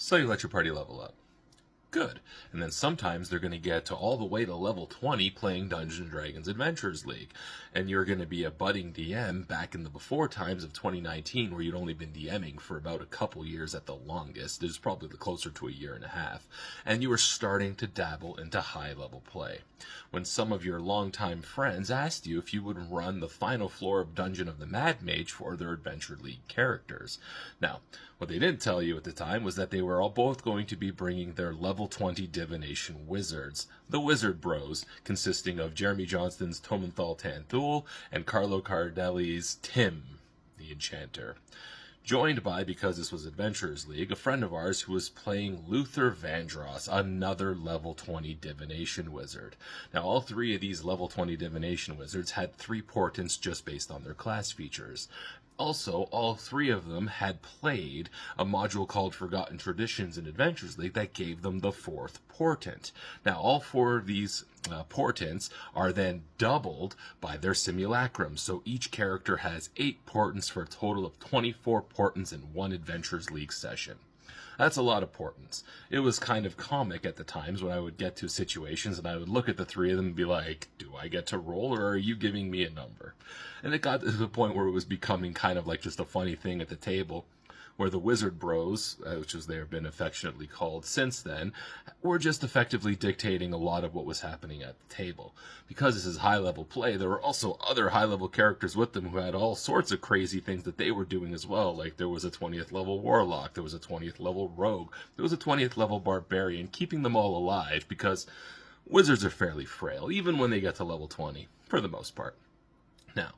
So you let your party level up. Good. And then sometimes they're going to get to all the way to level 20 playing Dungeons & Dragons Adventures League. And you're going to be a budding DM back in the before times of 2019 where you'd only been DMing for about a couple years at the longest. It was probably closer to a year and a half. And you were starting to dabble into high-level play. When some of your longtime friends asked you if you would run the final floor of Dungeon of the Mad Mage for their Adventure League characters. Now, what they didn't tell you at the time was that they were all both going to be bringing their level 20 divination wizards, the Wizard Bros, consisting of Jeremy Johnston's Tomenthal Tanthul and Carlo Cardelli's Tim, the Enchanter. Joined by, because this was Adventurers League, a friend of ours who was playing Luther Vandross, another level 20 divination wizard. Now, all three of these level 20 divination wizards had 3 portents just based on their class features. Also, all 3 of them had played a module called Forgotten Traditions in Adventures League that gave them the 4th portent. Now, all 4 of these portents are then doubled by their simulacrum, so each character has 8 portents for a total of 24 portents in one Adventures League session. That's a lot of portents. It was kind of comic at the times when I would get to situations and I would look at the 3 of them and be like, do I get to roll or are you giving me a number? And it got to the point where it was becoming kind of like just a funny thing at the table, where the Wizard Bros, which as they have been affectionately called since then, were just effectively dictating a lot of what was happening at the table. Because this is high-level play, there were also other high-level characters with them who had all sorts of crazy things that they were doing as well. Like there was a 20th level Warlock, there was a 20th level Rogue, there was a 20th level Barbarian, keeping them all alive because wizards are fairly frail, even when they get to level 20, for the most part. Now,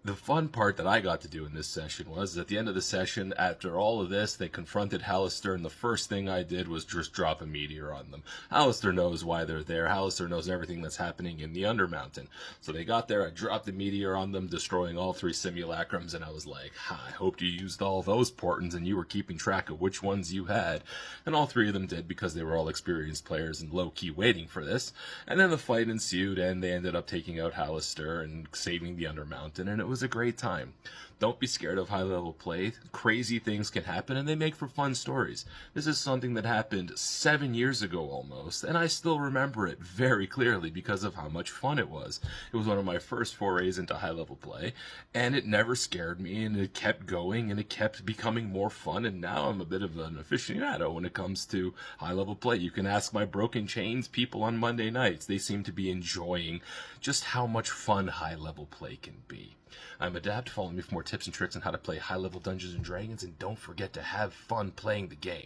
the fun part that I got to do in this session was, at the end of the session, after all of this, they confronted Hallister, and the first thing I did was just drop a meteor on them. Hallister knows why they're there. Hallister knows everything that's happening in the Undermountain. So they got there, I dropped the meteor on them, destroying all 3 simulacrums, and I was like, I hoped you used all those portents and you were keeping track of which ones you had. And all 3 of them did, because they were all experienced players and low-key waiting for this. And then the fight ensued, and they ended up taking out Hallister and saving the Undermountain, and it was a great time. Don't be scared of high-level play. Crazy things can happen, and they make for fun stories. This is something that happened 7 years ago almost, and I still remember it very clearly because of how much fun it was. It was one of my first forays into high-level play, and it never scared me, and it kept going, and it kept becoming more fun, and now I'm a bit of an aficionado when it comes to high-level play. You can ask my Broken Chains people on Monday nights. They seem to be enjoying just how much fun high-level play can be. I'm Adapt. Follow me for more tips and tricks on how to play high-level Dungeons & Dragons, and don't forget to have fun playing the game.